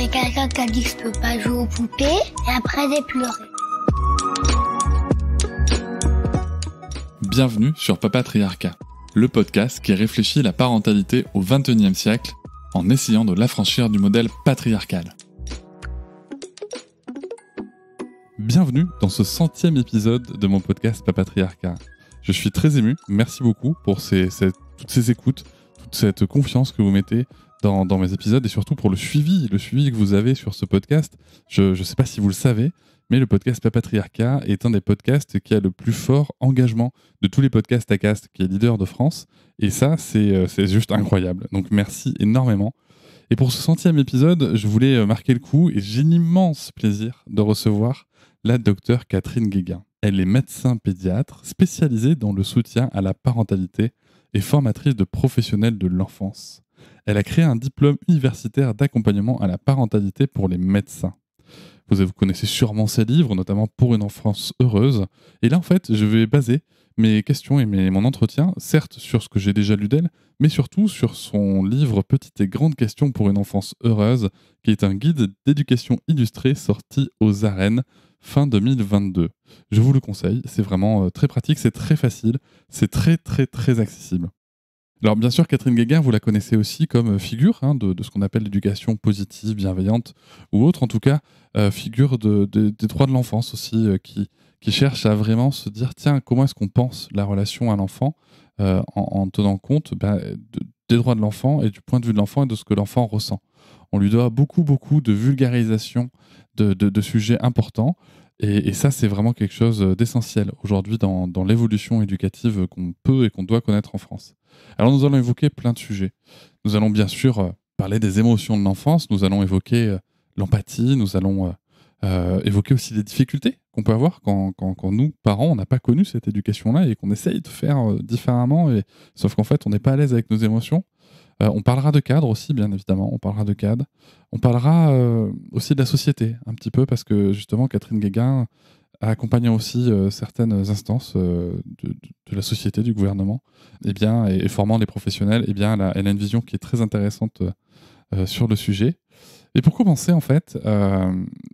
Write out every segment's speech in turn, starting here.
avait quelqu'un qui a dit que je peux pas jouer aux poupées, et après j'ai pleuré. Bienvenue sur Papatriarcat, le podcast qui réfléchit la parentalité au XXIe siècle en essayant de l'affranchir du modèle patriarcal. Bienvenue dans ce 100e épisode de mon podcast Papatriarcat. Je suis très ému, merci beaucoup pour toutes ces écoutes, toute cette confiance que vous mettez dans mes épisodes et surtout pour le suivi que vous avez sur ce podcast. Je ne sais pas si vous le savez, mais le podcast Papatriarcat est un des podcasts qui a le plus fort engagement de tous les podcasts ACAST, qui est leader de France. Et ça, c'est juste incroyable. Donc merci énormément. Et pour ce 100e épisode, je voulais marquer le coup et j'ai l'immense plaisir de recevoir la docteure Catherine Guéguin. Elle est médecin pédiatre spécialisée dans le soutien à la parentalité et formatrice de professionnels de l'enfance. Elle a créé un diplôme universitaire d'accompagnement à la parentalité pour les médecins. Vous connaissez sûrement ses livres, notamment Pour une enfance heureuse. Et là, en fait, je vais baser mes questions et mon entretien, certes sur ce que j'ai déjà lu d'elle, mais surtout sur son livre Petites et grandes questions pour une enfance heureuse, qui est un guide d'éducation illustré sorti aux arènes fin 2022. Je vous le conseille, c'est vraiment très pratique, c'est très facile, c'est très très très accessible. Alors bien sûr, Catherine Guéguin, vous la connaissez aussi comme figure de ce qu'on appelle l'éducation positive, bienveillante, ou autre, en tout cas, figure des droits de l'enfance aussi, qui cherche à vraiment se dire, tiens, comment est-ce qu'on pense la relation à l'enfant en tenant compte des droits de l'enfant et du point de vue de l'enfant et de ce que l'enfant ressent. On lui doit beaucoup de vulgarisation de sujets importants. Et ça, c'est vraiment quelque chose d'essentiel aujourd'hui dans l'évolution éducative qu'on peut et qu'on doit connaître en France. Alors nous allons évoquer plein de sujets. Nous allons bien sûr parler des émotions de l'enfance, nous allons évoquer l'empathie, nous allons évoquer aussi les difficultés qu'on peut avoir quand nous, parents, on n'a pas connu cette éducation-là et qu'on essaye de faire différemment, sauf qu'en fait, on n'est pas à l'aise avec nos émotions. On parlera de cadre aussi, bien évidemment. On parlera de cadre. On parlera aussi de la société, un petit peu, parce que justement, Catherine Guéguin accompagnant aussi certaines instances de la société, du gouvernement, et formant les professionnels, elle a une vision qui est très intéressante sur le sujet. Et pour commencer, en fait,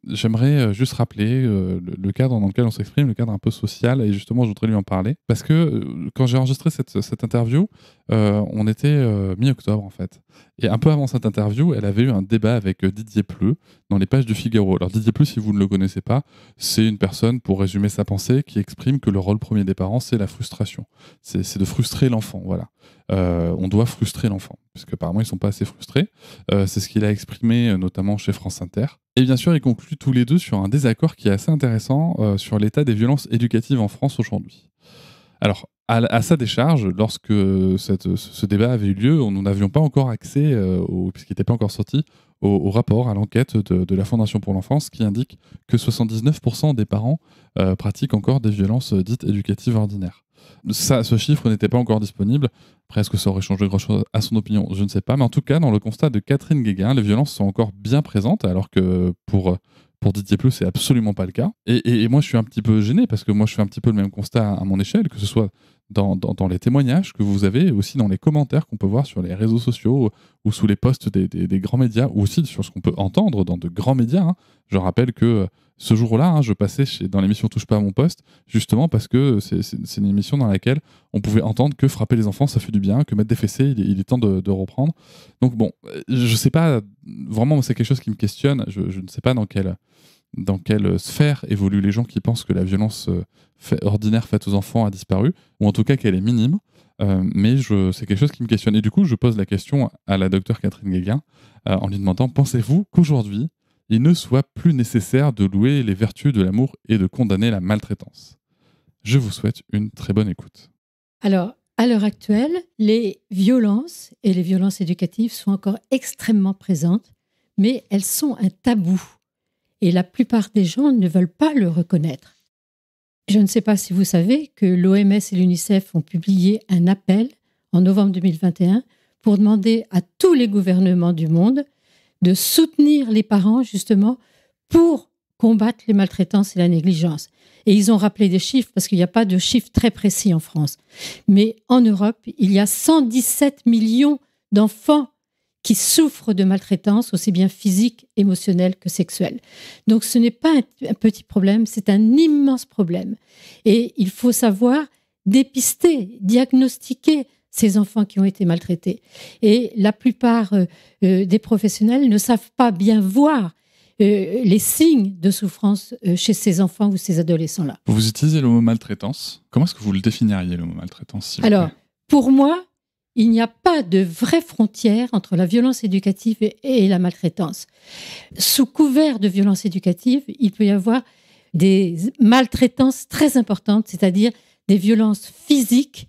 j'aimerais juste rappeler le cadre dans lequel on s'exprime, le cadre un peu social, et justement, je voudrais lui en parler. Parce que quand j'ai enregistré cette interview, on était mi-octobre, en fait. Et un peu avant cette interview, elle avait eu un débat avec Didier Pleu dans les pages du Figaro. Alors Didier Pleu, si vous ne le connaissez pas, c'est une personne, pour résumer sa pensée, qui exprime que le rôle premier des parents, c'est la frustration. C'est de frustrer l'enfant, voilà. On doit frustrer l'enfant, puisque apparemment ils ne sont pas assez frustrés. C'est ce qu'il a exprimé notamment chez France Inter. Et bien sûr, ils concluent tous les deux sur un désaccord qui est assez intéressant sur l'état des violences éducatives en France aujourd'hui. Alors, à sa décharge, lorsque ce débat avait eu lieu, nous n'avions pas encore accès, puisqu'il n'était pas encore sorti, au rapport, à l'enquête de la Fondation pour l'enfance qui indique que 79% des parents pratiquent encore des violences dites éducatives ordinaires. Ce chiffre n'était pas encore disponible. Après, est-ce que ça aurait changé grand-chose à son opinion ? Je ne sais pas. Mais en tout cas, dans le constat de Catherine Guéguin, les violences sont encore bien présentes, alors que pour Didier Pleu, c'est absolument pas le cas. Et moi, je suis un petit peu gêné, parce que moi, je fais un petit peu le même constat à mon échelle, que ce soit dans les témoignages que vous avez, aussi dans les commentaires qu'on peut voir sur les réseaux sociaux ou sous les posts des grands médias, ou aussi sur ce qu'on peut entendre dans de grands médias. Je rappelle que ce jour-là, je passais dans l'émission Touche pas à mon poste, justement parce que c'est une émission dans laquelle on pouvait entendre que frapper les enfants, ça fait du bien, que mettre des fessées, il est temps de reprendre. Donc bon, je sais pas, vraiment, c'est quelque chose qui me questionne. Je ne sais pas dans quelle sphère évoluent les gens qui pensent que la violence ordinaire faite aux enfants a disparu, ou en tout cas qu'elle est minime. Mais c'est quelque chose qui me questionne. Et du coup, je pose la question à la docteure Catherine Guéguin en lui demandant, pensez-vous qu'aujourd'hui, il ne soit plus nécessaire de louer les vertus de l'amour et de condamner la maltraitance ? Je vous souhaite une très bonne écoute. Alors, à l'heure actuelle, les violences et les violences éducatives sont encore extrêmement présentes, mais elles sont un tabou. Et la plupart des gens ne veulent pas le reconnaître. Je ne sais pas si vous savez que l'OMS et l'UNICEF ont publié un appel en novembre 2021 pour demander à tous les gouvernements du monde de soutenir les parents justement pour combattre les maltraitances et la négligence. Et ils ont rappelé des chiffres, parce qu'il n'y a pas de chiffres très précis en France. Mais en Europe, il y a 117 millions d'enfants qui souffrent de maltraitance, aussi bien physique, émotionnelle que sexuelle. Donc ce n'est pas un petit problème, c'est un immense problème. Et il faut savoir dépister, diagnostiquer ces enfants qui ont été maltraités. Et la plupart des professionnels ne savent pas bien voir les signes de souffrance chez ces enfants ou ces adolescents-là. Vous utilisez le mot maltraitance. Comment est-ce que vous le définiriez, le mot maltraitance, s'il vous plaît ? Alors, pour moi, il n'y a pas de vraie frontière entre la violence éducative et la maltraitance. Sous couvert de violence éducative, il peut y avoir des maltraitances très importantes, c'est-à-dire des violences physiques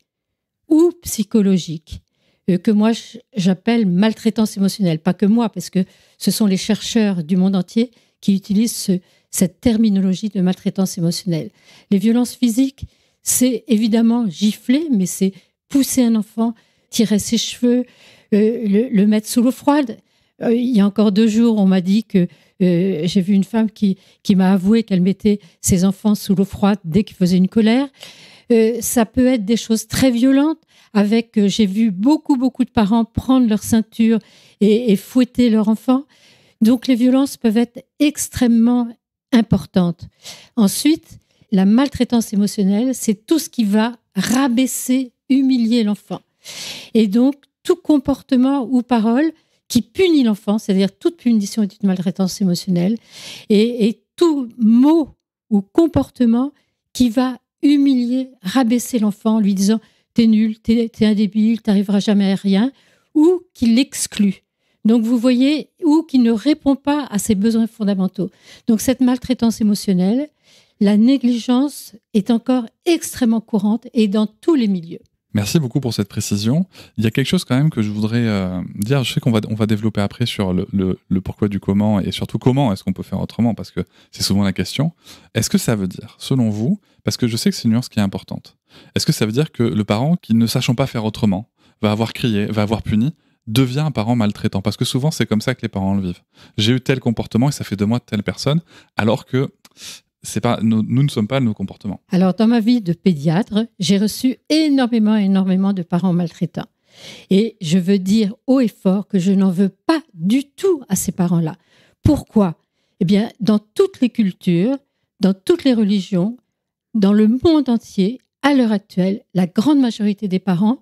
ou psychologiques, que moi j'appelle maltraitance émotionnelle. Pas que moi, parce que ce sont les chercheurs du monde entier qui utilisent cette terminologie de maltraitance émotionnelle. Les violences physiques, c'est évidemment gifler, mais c'est pousser un enfant, tirer ses cheveux, le mettre sous l'eau froide. Il y a encore 2 jours, on m'a dit que j'ai vu une femme qui m'a avoué qu'elle mettait ses enfants sous l'eau froide dès qu'ils faisaient une colère. Ça peut être des choses très violentes. J'ai vu beaucoup de parents prendre leur ceinture et fouetter leur enfant. Donc les violences peuvent être extrêmement importantes. Ensuite, la maltraitance émotionnelle, c'est tout ce qui va rabaisser, humilier l'enfant. Et donc, tout comportement ou parole qui punit l'enfant, c'est-à-dire toute punition est une maltraitance émotionnelle, et tout mot ou comportement qui va humilier, rabaisser l'enfant, lui disant « t'es nul, t'es un débile, t'arriveras jamais à rien », ou qui l'exclut. Donc, vous voyez, ou qui ne répond pas à ses besoins fondamentaux. Donc, cette maltraitance émotionnelle, la négligence est encore extrêmement courante et dans tous les milieux. Merci beaucoup pour cette précision. Il y a quelque chose quand même que je voudrais dire. Je sais qu'on va développer après sur le pourquoi du comment et surtout comment est-ce qu'on peut faire autrement, parce que c'est souvent la question. Est-ce que ça veut dire, selon vous, parce que je sais que c'est une nuance qui est importante, est-ce que ça veut dire que le parent qui, ne sachant pas faire autrement, va avoir crié, va avoir puni, devient un parent maltraitant? Parce que souvent, c'est comme ça que les parents le vivent. J'ai eu tel comportement et ça fait de moi telle personne, alors que nous ne sommes pas nos comportements. Alors, dans ma vie de pédiatre, j'ai reçu énormément de parents maltraitants. Et je veux dire haut et fort que je n'en veux pas du tout à ces parents-là. Pourquoi ? Eh bien, dans toutes les cultures, dans toutes les religions, dans le monde entier, à l'heure actuelle, la grande majorité des parents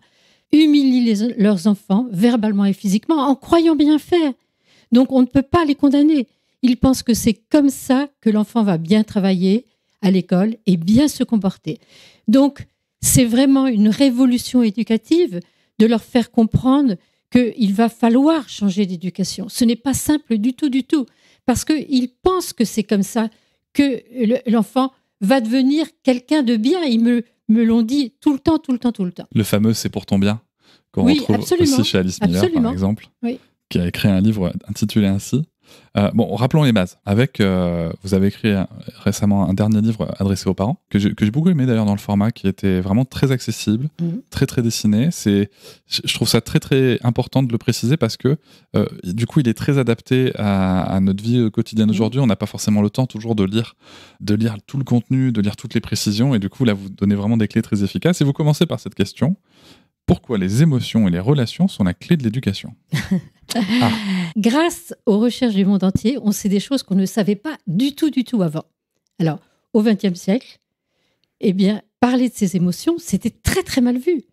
humilient leurs enfants verbalement et physiquement en croyant bien faire. Donc, on ne peut pas les condamner. Ils pensent que c'est comme ça que l'enfant va bien travailler à l'école et bien se comporter. Donc, c'est vraiment une révolution éducative de leur faire comprendre qu'il va falloir changer d'éducation. Ce n'est pas simple du tout, parce qu'ils pensent que c'est comme ça que l'enfant va devenir quelqu'un de bien. Ils me l'ont dit tout le temps. Le fameux « c'est pour ton bien » qu'on retrouve aussi chez Alice Miller, par exemple, qui a écrit un livre intitulé ainsi. Rappelons les bases. Vous avez écrit récemment un dernier livre adressé aux parents, que j'ai beaucoup aimé d'ailleurs dans le format, qui était vraiment très accessible, très dessiné. Je trouve ça très important de le préciser parce que du coup, il est très adapté à notre vie quotidienne aujourd'hui. On n'a pas forcément le temps toujours de lire tout le contenu, de lire toutes les précisions. Et du coup, là, vous donnez vraiment des clés très efficaces. Et vous commencez par cette question. Pourquoi les émotions et les relations sont la clé de l'éducation ? Grâce aux recherches du monde entier, on sait des choses qu'on ne savait pas du tout avant. Alors, au XXe siècle, parler de ses émotions, c'était très mal vu.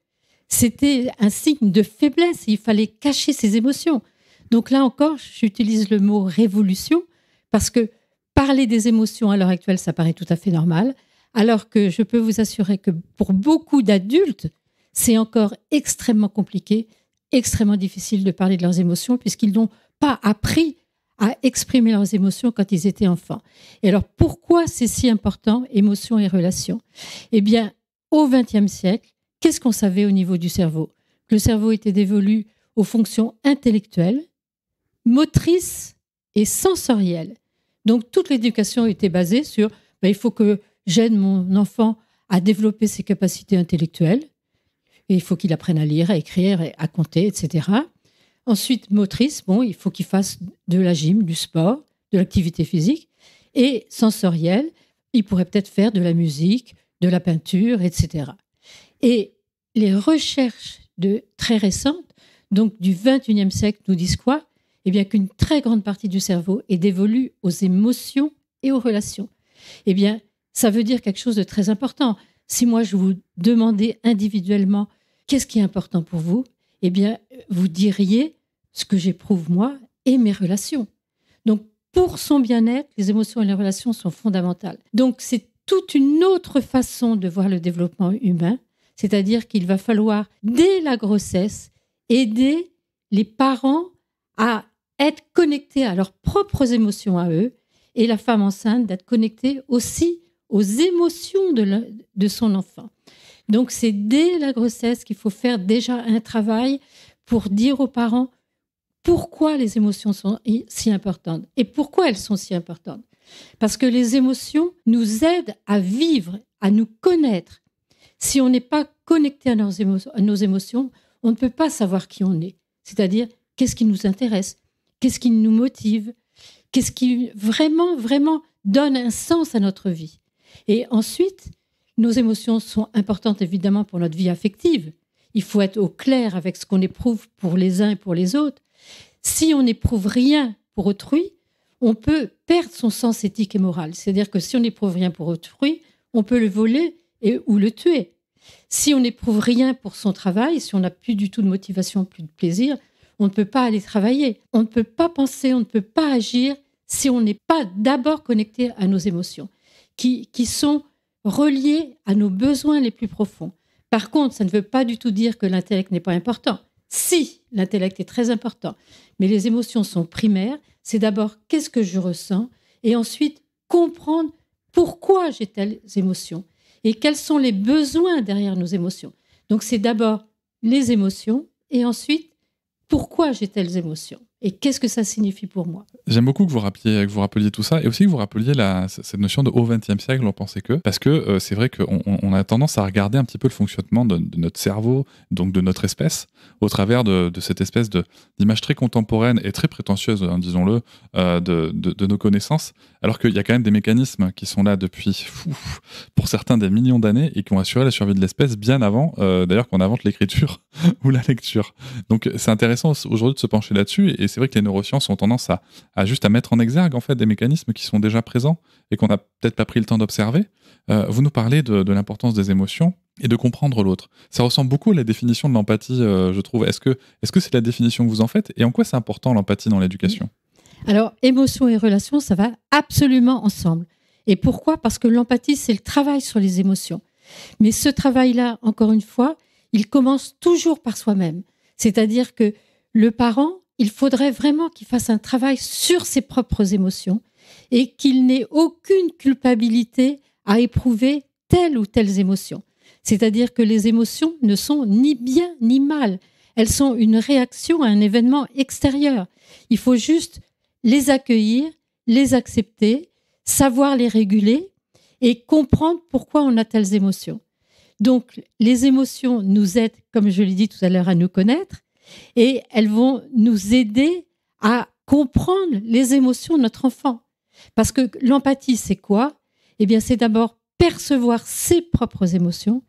C'était un signe de faiblesse. Il fallait cacher ses émotions. Donc là encore, j'utilise le mot révolution parce que parler des émotions à l'heure actuelle, ça paraît tout à fait normal, alors que je peux vous assurer que pour beaucoup d'adultes, c'est encore extrêmement compliqué, extrêmement difficile de parler de leurs émotions puisqu'ils n'ont pas appris à exprimer leurs émotions quand ils étaient enfants. Et alors, pourquoi c'est si important, émotions et relations ? Au XXe siècle, qu'est-ce qu'on savait au niveau du cerveau ? Le cerveau était dévolu aux fonctions intellectuelles, motrices et sensorielles. Donc, toute l'éducation était basée sur il faut que j'aide mon enfant à développer ses capacités intellectuelles. Et il faut qu'il apprenne à lire, à écrire, à compter, etc. Ensuite, motrice, il faut qu'il fasse de la gym, du sport, de l'activité physique. Et sensorielle, il pourrait peut-être faire de la musique, de la peinture, etc. Et les recherches très récentes donc du 21e siècle, nous disent quoi ? Eh bien, qu'une très grande partie du cerveau est dévolue aux émotions et aux relations. Eh bien, ça veut dire quelque chose de très important. Si moi, je vous demandais individuellement qu'est-ce qui est important pour vous, eh bien, vous diriez ce que j'éprouve moi et mes relations. Donc, pour son bien-être, les émotions et les relations sont fondamentales. Donc, c'est toute une autre façon de voir le développement humain, c'est-à-dire qu'il va falloir, dès la grossesse, aider les parents à être connectés à leurs propres émotions à eux, et la femme enceinte d'être connectée aussi aux émotions de son enfant. Donc, c'est dès la grossesse qu'il faut faire déjà un travail pour dire aux parents pourquoi les émotions sont si importantes et pourquoi elles sont si importantes. Parce que les émotions nous aident à vivre, à nous connaître. Si on n'est pas connecté à nos émotions, on ne peut pas savoir qui on est. C'est-à-dire, qu'est-ce qui nous intéresse, qu'est-ce qui nous motive, qu'est-ce qui vraiment, vraiment donne un sens à notre vie. Et ensuite, nos émotions sont importantes évidemment pour notre vie affective. Il faut être au clair avec ce qu'on éprouve pour les uns et pour les autres. Si on n'éprouve rien pour autrui, on peut perdre son sens éthique et moral. C'est-à-dire que si on n'éprouve rien pour autrui, on peut le voler ou le tuer. Si on n'éprouve rien pour son travail, si on n'a plus du tout de motivation, plus de plaisir, on ne peut pas aller travailler. On ne peut pas penser, on ne peut pas agir si on n'est pas d'abord connecté à nos émotions, qui sont reliées à nos besoins les plus profonds. Par contre, ça ne veut pas du tout dire que l'intellect n'est pas important. Si, l'intellect est très important, mais les émotions sont primaires. C'est d'abord qu'est-ce que je ressens et ensuite comprendre pourquoi j'ai telles émotions et quels sont les besoins derrière nos émotions. Donc, c'est d'abord les émotions et ensuite pourquoi j'ai telles émotions et qu'est-ce que ça signifie pour moi. J'aime beaucoup que vous rappeliez tout ça et aussi que vous rappeliez cette notion de au XXe siècle, on pensait que, parce que c'est vrai qu'on a tendance à regarder un petit peu le fonctionnement de notre cerveau, donc de notre espèce, au travers de cette espèce d'image très contemporaine et très prétentieuse, hein, disons-le, de nos connaissances, alors qu'il y a quand même des mécanismes qui sont là depuis, pour certains, des millions d'années et qui ont assuré la survie de l'espèce bien avant, d'ailleurs, qu'on invente l'écriture ou la lecture. Donc, c'est intéressant aujourd'hui de se pencher là-dessus et c'est vrai que les neurosciences ont tendance à juste à mettre en exergue en fait des mécanismes qui sont déjà présents et qu'on n'a peut-être pas pris le temps d'observer. Vous nous parlez de l'importance des émotions et de comprendre l'autre. Ça ressemble beaucoup à la définition de l'empathie, je trouve. Est-ce que c'est la définition que vous en faites et en quoi c'est important l'empathie dans l'éducation ? Alors, émotions et relations, ça va absolument ensemble. Et pourquoi ? Parce que l'empathie, c'est le travail sur les émotions. Mais ce travail-là, encore une fois, il commence toujours par soi-même. C'est-à-dire que le parent, il faudrait vraiment qu'il fasse un travail sur ses propres émotions et qu'il n'ait aucune culpabilité à éprouver telle ou telle émotion. C'est-à-dire que les émotions ne sont ni bien ni mal. Elles sont une réaction à un événement extérieur. Il faut juste les accueillir, les accepter, savoir les réguler et comprendre pourquoi on a telles émotions. Donc, les émotions nous aident, comme je l'ai dit tout à l'heure, à nous connaître. Et elles vont nous aider à comprendre les émotions de notre enfant. Parce que l'empathie, c'est quoi ? Eh bien, c'est d'abord percevoir ses propres émotions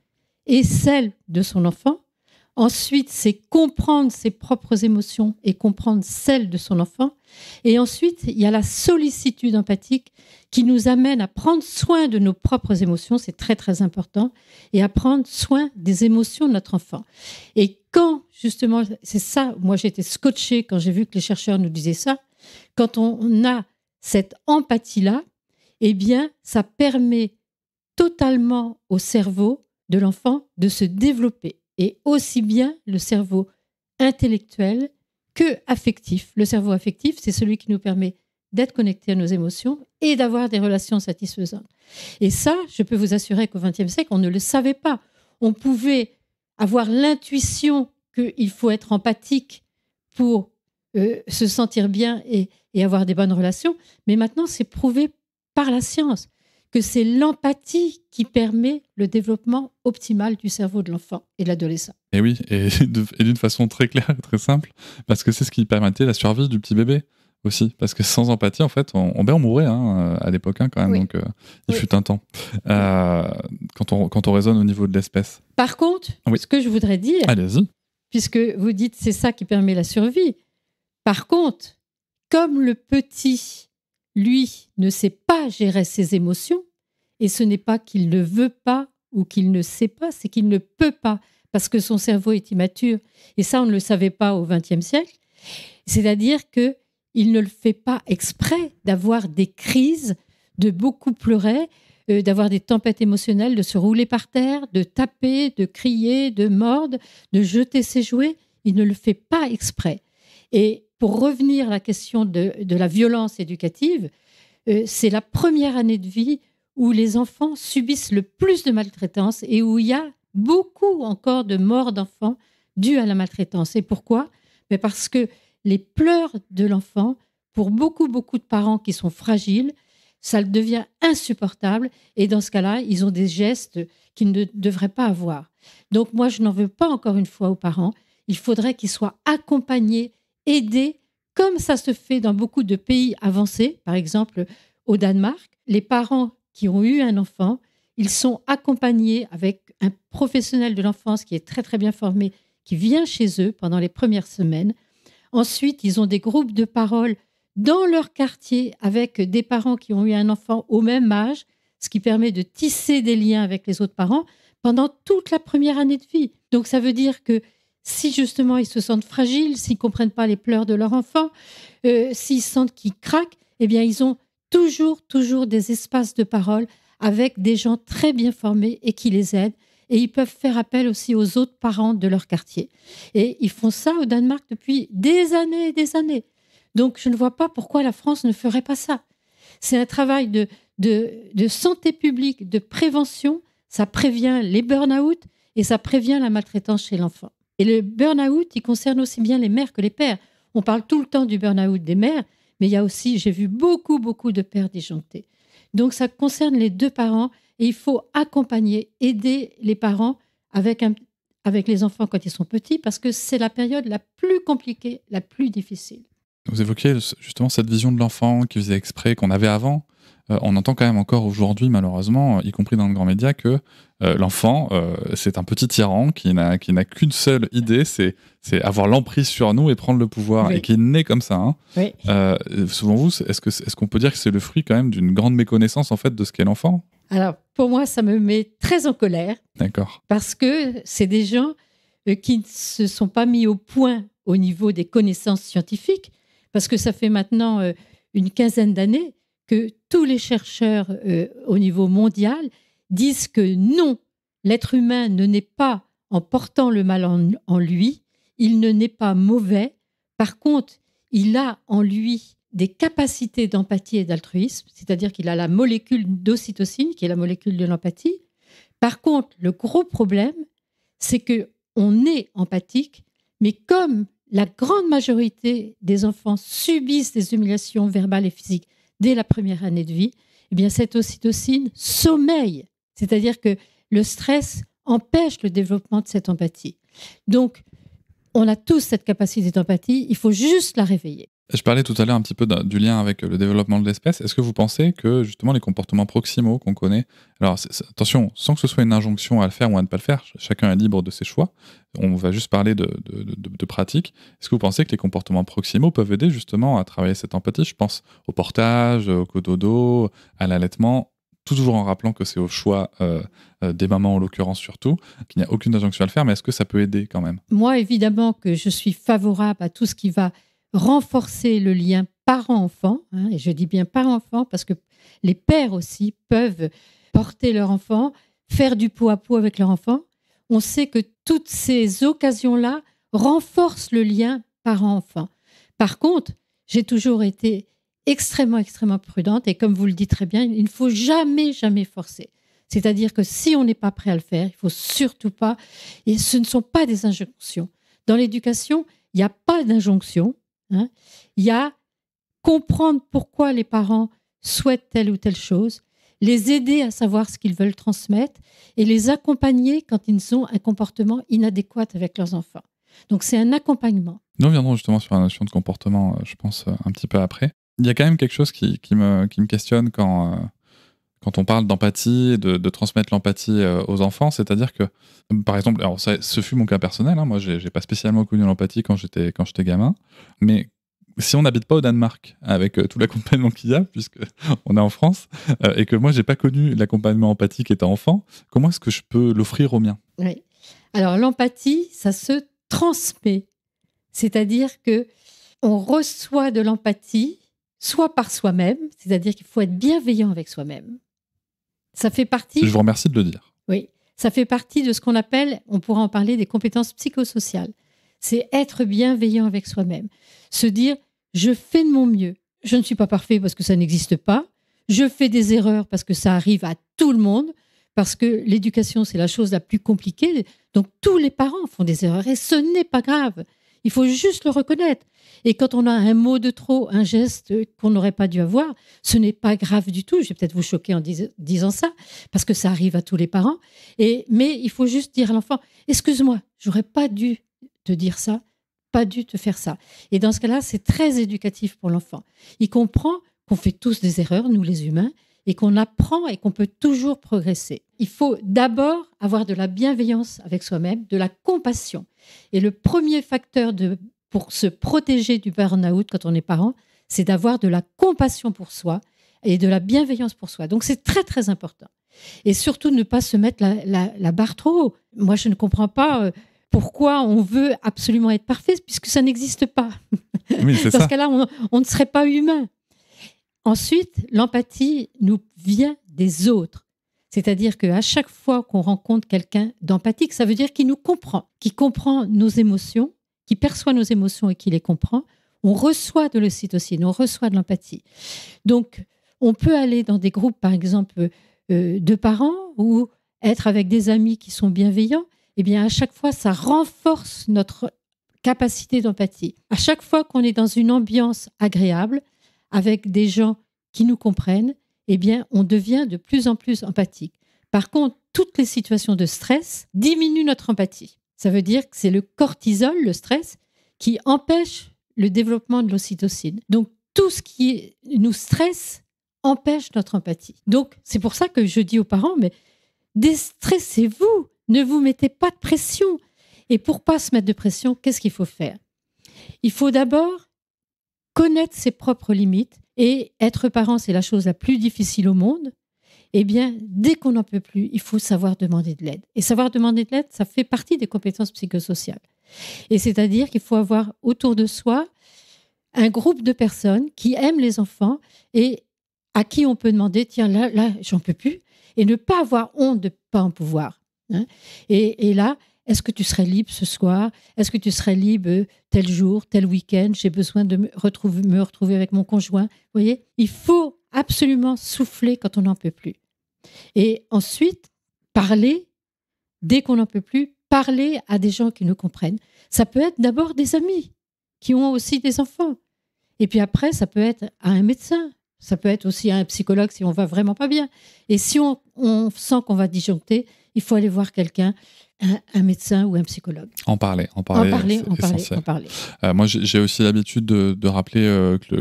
et celles de son enfant. Ensuite, c'est comprendre ses propres émotions et comprendre celles de son enfant. Et ensuite, il y a la sollicitude empathique qui nous amène à prendre soin de nos propres émotions, c'est très très important, et à prendre soin des émotions de notre enfant. Et quand, justement, c'est ça, moi j'ai été scotchée quand j'ai vu que les chercheurs nous disaient ça, quand on a cette empathie-là, eh bien, ça permet totalement au cerveau de l'enfant de se développer. Et aussi bien le cerveau intellectuel que affectif. Le cerveau affectif, c'est celui qui nous permet d'être connectés à nos émotions et d'avoir des relations satisfaisantes. Et ça, je peux vous assurer qu'au XXe siècle, on ne le savait pas. On pouvait avoir l'intuition qu'il faut être empathique pour se sentir bien et avoir des bonnes relations, mais maintenant, c'est prouvé par la science que c'est l'empathie qui permet le développement optimal du cerveau de l'enfant et de l'adolescent. Et oui, et d'une façon très claire et très simple, parce que c'est ce qui permettait la survie du petit bébé aussi. Parce que sans empathie, en fait, on mourait à l'époque quand même, oui. Donc il fut un temps. Quand on raisonne au niveau de l'espèce. Par contre, ce que je voudrais dire, allez-y. puisque vous dites c'est ça qui permet la survie. Par contre, comme le petit, lui, ne sait pas gérer ses émotions, et ce n'est pas qu'il ne veut pas ou qu'il ne sait pas, c'est qu'il ne peut pas, parce que son cerveau est immature. Et ça, on ne le savait pas au XXe siècle. C'est-à-dire qu'il ne le fait pas exprès d'avoir des crises, de beaucoup pleurer, d'avoir des tempêtes émotionnelles, de se rouler par terre, de taper, de crier, de mordre, de jeter ses jouets. Il ne le fait pas exprès. Et pour revenir à la question de la violence éducative, c'est la première année de vie où les enfants subissent le plus de maltraitance et où il y a beaucoup encore de morts d'enfants dues à la maltraitance. Et pourquoi ? Mais parce que les pleurs de l'enfant, pour beaucoup de parents qui sont fragiles, ça devient insupportable. Et dans ce cas-là, ils ont des gestes qu'ils ne devraient pas avoir. Donc moi, je n'en veux pas encore une fois aux parents. Il faudrait qu'ils soient accompagnés, aidés, comme ça se fait dans beaucoup de pays avancés. Par exemple, au Danemark, les parents qui ont eu un enfant, ils sont accompagnés avec un professionnel de l'enfance qui est très très bien formé, qui vient chez eux pendant les premières semaines. Ensuite, ils ont des groupes de parole dans leur quartier avec des parents qui ont eu un enfant au même âge, ce qui permet de tisser des liens avec les autres parents pendant toute la première année de vie. Donc ça veut dire que si justement ils se sentent fragiles, s'ils ne comprennent pas les pleurs de leur enfant, s'ils sentent qu'ils craquent, eh bien ils ont toujours des espaces de parole avec des gens très bien formés et qui les aident. Et ils peuvent faire appel aussi aux autres parents de leur quartier. Et ils font ça au Danemark depuis des années et des années. Donc, je ne vois pas pourquoi la France ne ferait pas ça. C'est un travail de santé publique, de prévention. Ça prévient les burn-out et ça prévient la maltraitance chez l'enfant. Et le burn-out, il concerne aussi bien les mères que les pères. On parle tout le temps du burn-out des mères, mais il y a aussi, j'ai vu beaucoup de pères disjonctés. Donc, ça concerne les deux parents et il faut accompagner, aider les parents avec les enfants quand ils sont petits parce que c'est la période la plus compliquée, la plus difficile. Vous évoquiez justement cette vision de l'enfant qui faisait exprès, qu'on avait avant. On entend quand même encore aujourd'hui, malheureusement, y compris dans le grand média, que l'enfant, c'est un petit tyran qui n'a qu'une seule idée, c'est avoir l'emprise sur nous et prendre le pouvoir, oui. Et qui est né comme ça. Hein. Oui. Selon vous, est-ce qu'on peut dire que c'est le fruit quand même d'une grande méconnaissance en fait de ce qu'est l'enfant ? Alors, pour moi, ça me met très en colère. D'accord. Parce que c'est des gens qui ne se sont pas mis au point au niveau des connaissances scientifiques, parce que ça fait maintenant une quinzaine d'années que tous les chercheurs au niveau mondial disent que non, l'être humain ne naît pas en portant le mal en lui, il ne naît pas mauvais. Par contre, il a en lui des capacités d'empathie et d'altruisme, c'est-à-dire qu'il a la molécule d'ocytocine, qui est la molécule de l'empathie. Par contre, le gros problème, c'est qu'on est empathique, mais comme la grande majorité des enfants subissent des humiliations verbales et physiques dès la première année de vie, eh bien cette ocytocine sommeille. C'est-à-dire que le stress empêche le développement de cette empathie. Donc, on a tous cette capacité d'empathie, il faut juste la réveiller. Je parlais tout à l'heure un petit peu du lien avec le développement de l'espèce. Est-ce que vous pensez que justement les comportements proximaux qu'on connaît, alors attention, sans que ce soit une injonction à le faire ou à ne pas le faire, chacun est libre de ses choix, on va juste parler de pratiques. Est-ce que vous pensez que les comportements proximaux peuvent aider justement à travailler cette empathie ? Je pense au portage, au cododo, à l'allaitement, toujours en rappelant que c'est au choix des mamans en l'occurrence surtout, qu'il n'y a aucune injonction à le faire, mais est-ce que ça peut aider quand même ? Moi, évidemment que je suis favorable à tout ce qui va renforcer le lien parent-enfant, hein, et je dis bien parent-enfant parce que les pères aussi peuvent porter leur enfant, faire du pot à pot avec leur enfant. On sait que toutes ces occasions-là renforcent le lien parent-enfant. Par contre, j'ai toujours été extrêmement prudente et comme vous le dites très bien, il ne faut jamais forcer. C'est-à-dire que si on n'est pas prêt à le faire, il ne faut surtout pas, et ce ne sont pas des injonctions. Dans l'éducation, il n'y a pas d'injonction. Hein. Il y a comprendre pourquoi les parents souhaitent telle ou telle chose, les aider à savoir ce qu'ils veulent transmettre et les accompagner quand ils ont un comportement inadéquat avec leurs enfants. Donc c'est un accompagnement. Nous reviendrons justement sur la notion de comportement, je pense, un petit peu après. Il y a quand même quelque chose qui me questionne quand quand on parle d'empathie, de transmettre l'empathie aux enfants, c'est-à-dire que, par exemple, alors ce fut mon cas personnel, hein, moi j'ai pas spécialement connu l'empathie quand j'étais gamin, mais si on n'habite pas au Danemark avec tout l'accompagnement qu'il y a, puisque on est en France, et que moi j'ai pas connu l'accompagnement empathique étant enfant, comment est-ce que je peux l'offrir aux miens? Oui. Alors l'empathie, ça se transmet, c'est-à-dire que on reçoit de l'empathie soit par soi-même, c'est-à-dire qu'il faut être bienveillant avec soi-même. Ça fait partie. Je vous remercie de le dire. Oui, ça fait partie de ce qu'on appelle, on pourra en parler, des compétences psychosociales. C'est être bienveillant avec soi-même. Se dire, je fais de mon mieux. Je ne suis pas parfait parce que ça n'existe pas. Je fais des erreurs parce que ça arrive à tout le monde. Parce que l'éducation, c'est la chose la plus compliquée. Donc, tous les parents font des erreurs et ce n'est pas grave. Il faut juste le reconnaître. Et quand on a un mot de trop, un geste qu'on n'aurait pas dû avoir, ce n'est pas grave du tout. Je vais peut-être vous choquer en disant ça, parce que ça arrive à tous les parents. Mais il faut juste dire à l'enfant, excuse-moi, j'aurais pas dû te dire ça, pas dû te faire ça. Et dans ce cas-là, c'est très éducatif pour l'enfant. Il comprend qu'on fait tous des erreurs, nous les humains, et qu'on apprend et qu'on peut toujours progresser. Il faut d'abord avoir de la bienveillance avec soi-même, de la compassion. Et le premier facteur pour se protéger du burn-out quand on est parent, c'est d'avoir de la compassion pour soi et de la bienveillance pour soi. Donc c'est très très important. Et surtout ne pas se mettre la barre trop haut. Moi je ne comprends pas pourquoi on veut absolument être parfait, puisque ça n'existe pas. Oui, c'est Dans ça. ce cas-là, on ne serait pas humain. Ensuite, l'empathie nous vient des autres. C'est-à-dire qu'à chaque fois qu'on rencontre quelqu'un d'empathique, ça veut dire qu'il nous comprend, qu'il comprend nos émotions, qui perçoit nos émotions et qui les comprend. On reçoit de l'ocytocine, on reçoit de l'empathie. Donc, on peut aller dans des groupes, par exemple, de parents ou être avec des amis qui sont bienveillants. Eh bien, à chaque fois, ça renforce notre capacité d'empathie. À chaque fois qu'on est dans une ambiance agréable, avec des gens qui nous comprennent, eh bien, on devient de plus en plus empathique. Par contre, toutes les situations de stress diminuent notre empathie. Ça veut dire que c'est le cortisol, le stress, qui empêche le développement de l'ocytocine. Donc, tout ce qui nous stresse empêche notre empathie. Donc, c'est pour ça que je dis aux parents, mais déstressez-vous, ne vous mettez pas de pression. Et pour ne pas se mettre de pression, qu'est-ce qu'il faut faire? Il faut d'abord connaître ses propres limites, et être parent, c'est la chose la plus difficile au monde. Eh bien, dès qu'on n'en peut plus, il faut savoir demander de l'aide. Et savoir demander de l'aide, ça fait partie des compétences psychosociales. Et c'est-à-dire qu'il faut avoir autour de soi un groupe de personnes qui aiment les enfants et à qui on peut demander, tiens, là, j'en peux plus, et ne pas avoir honte de ne pas en pouvoir. Hein. Et là, est-ce que tu serais libre ce soir? Est-ce que tu serais libre tel jour, tel week-end? J'ai besoin de me retrouver avec mon conjoint. Vous voyez, il faut absolument souffler quand on n'en peut plus. Et ensuite, parler, dès qu'on n'en peut plus, parler à des gens qui nous comprennent. Ça peut être d'abord des amis qui ont aussi des enfants. Et puis après, ça peut être à un médecin. Ça peut être aussi à un psychologue si on va vraiment pas bien. Et si on sent qu'on va disjoncter, il faut aller voir quelqu'un, un médecin ou un psychologue. En parler, c'est essentiel. Moi, j'ai aussi l'habitude de rappeler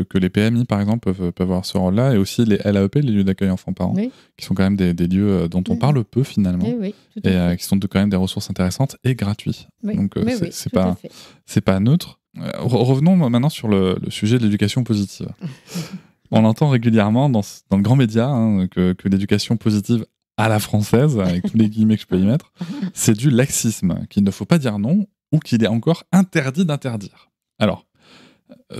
que les PMI, par exemple, peuvent avoir ce rôle-là, et aussi les LAEP, les lieux d'accueil enfants-parents, qui sont quand même des lieux dont on parle peu finalement, et qui sont quand même des ressources intéressantes et gratuits. Donc, c'est pas neutre. Revenons maintenant sur le sujet de l'éducation positive. On entend régulièrement dans le grand média que l'éducation positive à la française, avec tous les guillemets que je peux y mettre, c'est du laxisme, qu'il ne faut pas dire non, ou qu'il est encore interdit d'interdire. Alors,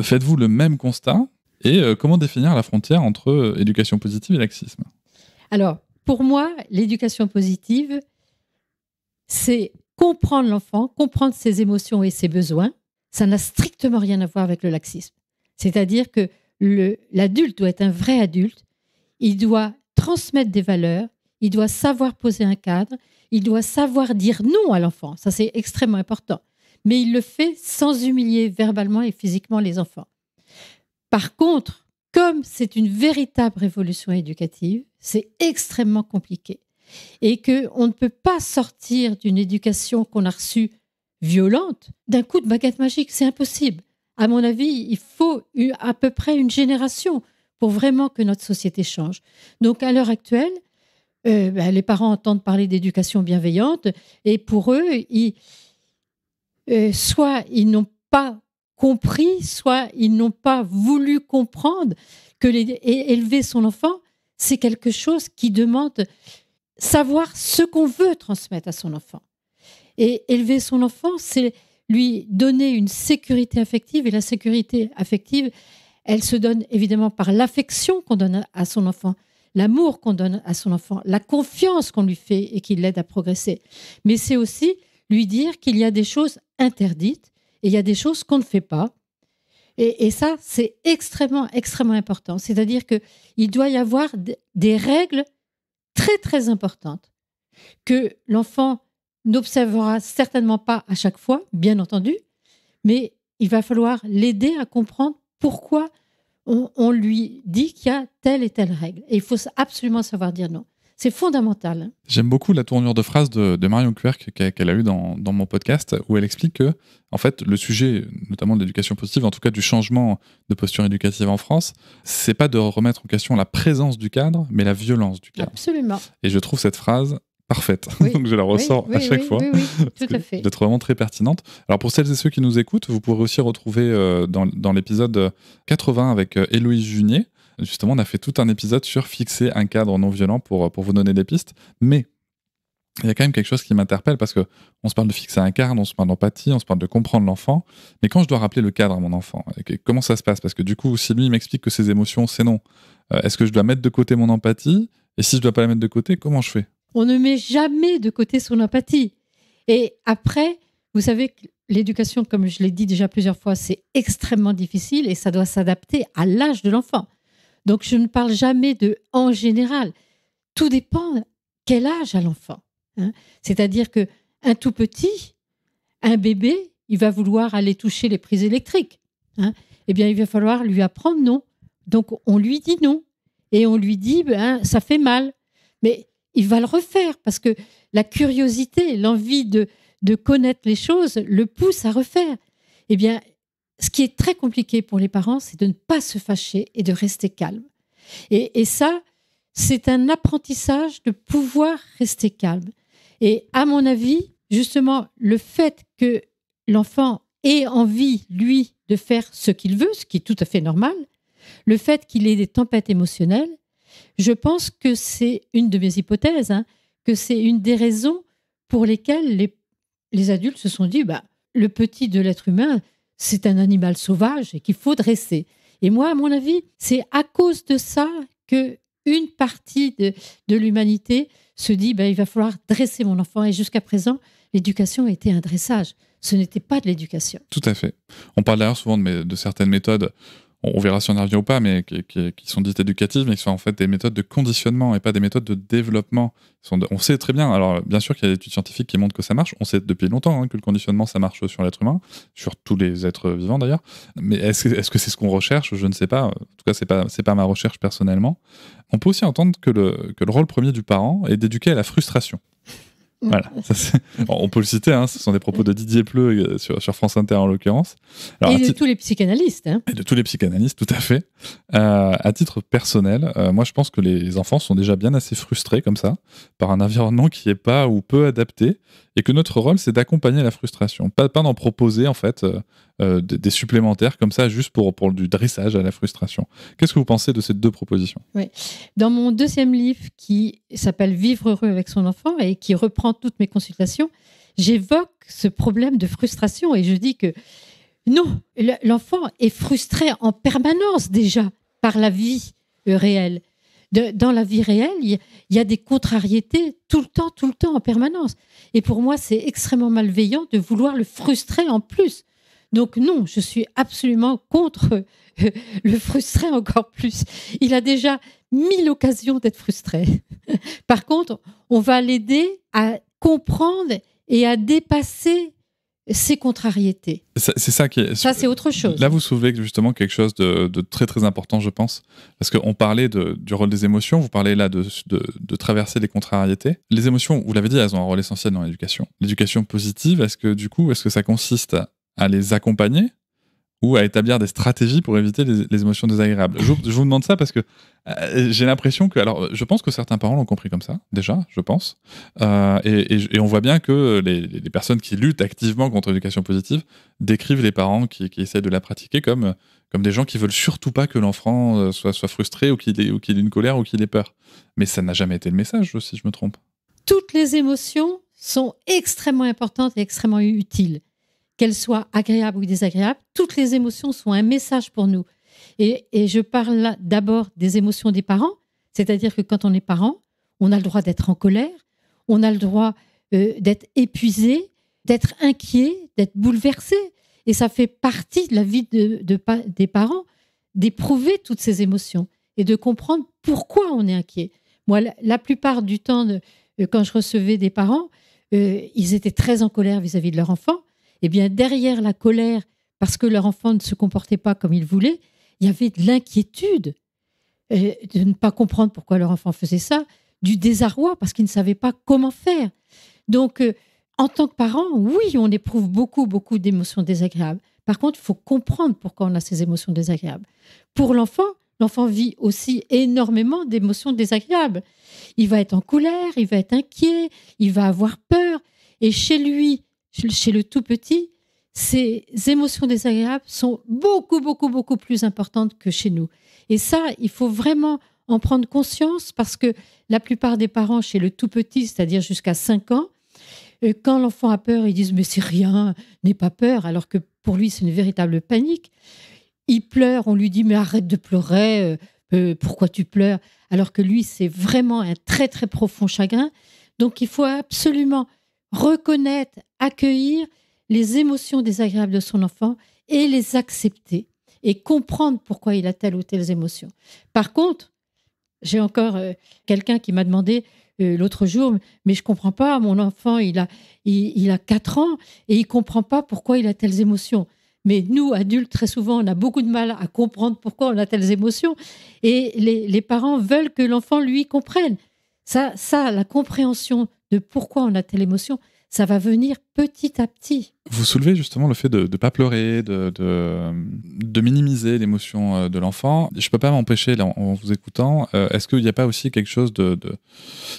faites-vous le même constat, et comment définir la frontière entre éducation positive et laxisme? Alors, pour moi, l'éducation positive, c'est comprendre l'enfant, comprendre ses émotions et ses besoins. Ça n'a strictement rien à voir avec le laxisme. C'est-à-dire que l'adulte doit être un vrai adulte, il doit transmettre des valeurs, il doit savoir poser un cadre, il doit savoir dire non à l'enfant. Ça, c'est extrêmement important. Mais il le fait sans humilier verbalement et physiquement les enfants. Par contre, comme c'est une véritable révolution éducative, c'est extrêmement compliqué. Et qu'on ne peut pas sortir d'une éducation qu'on a reçue violente d'un coup de baguette magique. C'est impossible. À mon avis, il faut à peu près une génération pour vraiment que notre société change. Donc, à l'heure actuelle, les parents entendent parler d'éducation bienveillante et pour eux, soit ils n'ont pas compris, soit ils n'ont pas voulu comprendre que élever son enfant, c'est quelque chose qui demande savoir ce qu'on veut transmettre à son enfant. Et élever son enfant, c'est lui donner une sécurité affective. Et la sécurité affective, elle se donne évidemment par l'affection qu'on donne à son enfant, l'amour qu'on donne à son enfant, la confiance qu'on lui fait et qui l'aide à progresser. Mais c'est aussi lui dire qu'il y a des choses interdites et il y a des choses qu'on ne fait pas. Et ça, c'est extrêmement, extrêmement important. C'est-à-dire qu'il doit y avoir des règles très, très importantes que l'enfant n'observera certainement pas à chaque fois, bien entendu, mais il va falloir l'aider à comprendre pourquoi on lui dit qu'il y a telle et telle règle. Et il faut absolument savoir dire non. C'est fondamental. J'aime beaucoup la tournure de phrase de Marion Querc qu'elle a eue dans mon podcast, où elle explique que, en fait, le sujet, notamment de l'éducation positive, en tout cas du changement de posture éducative en France, c'est pas de remettre en question la présence du cadre, mais la violence du cadre. Absolument. Et je trouve cette phrase parfaite. Oui. Donc je la ressors à chaque fois. Oui, tout à fait. Elle est vraiment très pertinente. Alors pour celles et ceux qui nous écoutent, vous pourrez aussi retrouver dans l'épisode 80 avec Héloïse Junier. Justement, on a fait tout un épisode sur fixer un cadre non violent pour vous donner des pistes. Mais il y a quand même quelque chose qui m'interpelle parce qu'on se parle de fixer un cadre, on se parle d'empathie, on se parle de comprendre l'enfant. Mais quand je dois rappeler le cadre à mon enfant, comment ça se passe? Parce que du coup, si lui il m'explique que ses émotions, c'est non, est-ce que je dois mettre de côté mon empathie? Et si je ne dois pas la mettre de côté, comment je fais? On ne met jamais de côté son empathie. Et après, vous savez que l'éducation, comme je l'ai dit déjà plusieurs fois, c'est extrêmement difficile et ça doit s'adapter à l'âge de l'enfant. Donc, je ne parle jamais de en général. Tout dépend quel âge a l'enfant. C'est-à-dire qu'un tout petit, un bébé, il va vouloir aller toucher les prises électriques. Eh bien, il va falloir lui apprendre non. Donc, on lui dit non. Et on lui dit, ça fait mal. Mais il va le refaire parce que la curiosité, l'envie de connaître les choses le pousse à refaire. Eh bien, ce qui est très compliqué pour les parents, c'est de ne pas se fâcher et de rester calme. Et ça, c'est un apprentissage de pouvoir rester calme. Et à mon avis, justement, le fait que l'enfant ait envie, lui, de faire ce qu'il veut, ce qui est tout à fait normal, le fait qu'il ait des tempêtes émotionnelles, je pense que c'est une de mes hypothèses, que c'est une des raisons pour lesquelles les adultes se sont dit le petit de l'être humain, c'est un animal sauvage et qu'il faut dresser. Et moi, à mon avis, c'est à cause de ça qu'une partie de l'humanité se dit il va falloir dresser mon enfant. Et jusqu'à présent, l'éducation était un dressage. Ce n'était pas de l'éducation. Tout à fait. On parle d'ailleurs souvent de certaines méthodes, on verra si on y revient ou pas, mais qui sont dites éducatives, mais qui sont en fait des méthodes de conditionnement et pas des méthodes de développement. On sait très bien, alors bien sûr qu'il y a des études scientifiques qui montrent que ça marche, on sait depuis longtemps que le conditionnement ça marche sur l'être humain, sur tous les êtres vivants d'ailleurs, mais est-ce que c'est ce qu'on recherche? Je ne sais pas, en tout cas c'est pas ma recherche personnellement. On peut aussi entendre que le rôle premier du parent est d'éduquer à la frustration. Voilà, on peut le citer, ce sont des propos de Didier Pleu sur France Inter en l'occurrence. Alors, et de tous les psychanalystes. Et de tous les psychanalystes, tout à fait. À titre personnel, moi je pense que les enfants sont déjà bien assez frustrés comme ça, par un environnement qui n'est pas ou peu adapté, et que notre rôle c'est d'accompagner la frustration, pas d'en proposer en fait des supplémentaires comme ça juste pour du dressage à la frustration. Qu'est-ce que vous pensez de ces deux propositions? Oui. Dans mon deuxième livre qui s'appelle Vivre heureux avec son enfant et qui reprend toutes mes consultations, j'évoque ce problème de frustration et je dis que non, l'enfant est frustré en permanence déjà par la vie réelle. Dans la vie réelle, il y a des contrariétés tout le temps, en permanence. Et pour moi, c'est extrêmement malveillant de vouloir le frustrer en plus. Donc non, je suis absolument contre le frustrer encore plus. Il a déjà 1000 occasions d'être frustré. Par contre, on va l'aider à comprendre et à dépasser ces contrariétés. C'est ça qui est... Ça, c'est autre chose. Là, vous soulevez justement quelque chose de très, très important, je pense. Parce qu'on parlait du rôle des émotions, vous parlez là de traverser les contrariétés. Les émotions, vous l'avez dit, elles ont un rôle essentiel dans l'éducation. L'éducation positive, est-ce que ça consiste à les accompagner ou à établir des stratégies pour éviter les émotions désagréables. Je vous demande ça parce que j'ai l'impression que... Alors, je pense que certains parents l'ont compris comme ça, déjà, je pense. Et on voit bien que les personnes qui luttent activement contre l'éducation positive décrivent les parents qui essaient de la pratiquer comme des gens qui veulent surtout pas que l'enfant soit frustré ou qu'il ait une colère ou qu'il ait peur. Mais ça n'a jamais été le message, si je me trompe. Toutes les émotions sont extrêmement importantes et extrêmement utiles. Qu'elles soient agréables ou désagréables, toutes les émotions sont un message pour nous. Et je parle là d'abord des émotions des parents, c'est-à-dire que quand on est parent, on a le droit d'être en colère, on a le droit d'être épuisé, d'être inquiet, d'être bouleversé. Et ça fait partie de la vie des parents d'éprouver toutes ces émotions et de comprendre pourquoi on est inquiet. Moi, la plupart du temps, quand je recevais des parents, ils étaient très en colère vis-à-vis de leur enfant. Eh bien, derrière la colère, parce que leur enfant ne se comportait pas comme il voulait, il y avait de l'inquiétude de ne pas comprendre pourquoi leur enfant faisait ça, du désarroi parce qu'ils ne savaient pas comment faire. Donc, en tant que parent, oui, on éprouve beaucoup, beaucoup d'émotions désagréables. Par contre, il faut comprendre pourquoi on a ces émotions désagréables. Pour l'enfant vit aussi énormément d'émotions désagréables. Il va être en colère, il va être inquiet, il va avoir peur. Et chez lui, chez le tout petit, ces émotions désagréables sont beaucoup, beaucoup, beaucoup plus importantes que chez nous. Et ça, il faut vraiment en prendre conscience parce que la plupart des parents chez le tout petit, c'est-à-dire jusqu'à 5 ans, quand l'enfant a peur, ils disent « mais c'est rien, n'aie pas peur », alors que pour lui, c'est une véritable panique. Il pleure, on lui dit « mais arrête de pleurer, pourquoi tu pleures ?» alors que lui, c'est vraiment un très, très profond chagrin. Donc, il faut absolument reconnaître, accueillir les émotions désagréables de son enfant et les accepter et comprendre pourquoi il a telle ou telle émotion. Par contre, j'ai encore quelqu'un qui m'a demandé l'autre jour, mais je ne comprends pas, mon enfant, il a 4 ans et il ne comprend pas pourquoi il a telles émotions. Mais nous, adultes, très souvent, on a beaucoup de mal à comprendre pourquoi on a telles émotions et les parents veulent que l'enfant, lui, comprenne. Ça, la compréhension de pourquoi on a telle émotion, ça va venir petit à petit. Vous soulevez justement le fait de ne pas pleurer, de minimiser l'émotion de l'enfant. Je ne peux pas m'empêcher, là, en vous écoutant, est-ce qu'il n'y a pas aussi quelque chose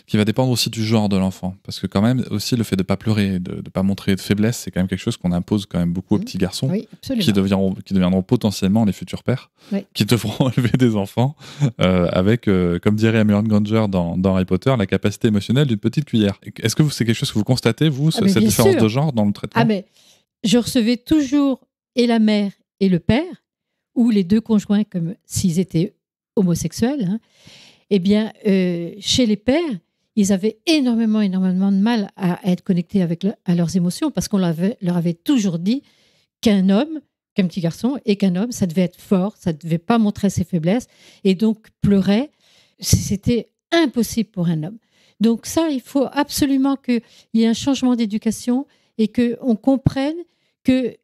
qui va dépendre aussi du genre de l'enfant ? Parce que quand même, aussi, le fait de ne pas pleurer, de ne pas montrer de faiblesse, c'est quand même quelque chose qu'on impose quand même beaucoup aux petits garçons, oui, qui deviendront potentiellement les futurs pères, oui, qui devront élever des enfants avec, comme dirait Hermione Granger dans Harry Potter, la capacité émotionnelle d'une petite cuillère. Est-ce que c'est quelque chose que vous constatez, vous, cette différence de genre dans le traitement ? Ah mais je recevais toujours et la mère et le père, ou les deux conjoints comme s'ils étaient homosexuels. Hein. Eh bien, chez les pères, ils avaient énormément de mal à être connectés à leurs émotions parce qu'on leur avait toujours dit qu'un petit garçon et qu'un homme, ça devait être fort, ça ne devait pas montrer ses faiblesses et donc pleurer, c'était impossible pour un homme. Donc ça, il faut absolument qu'il y ait un changement d'éducation et qu'on comprenne que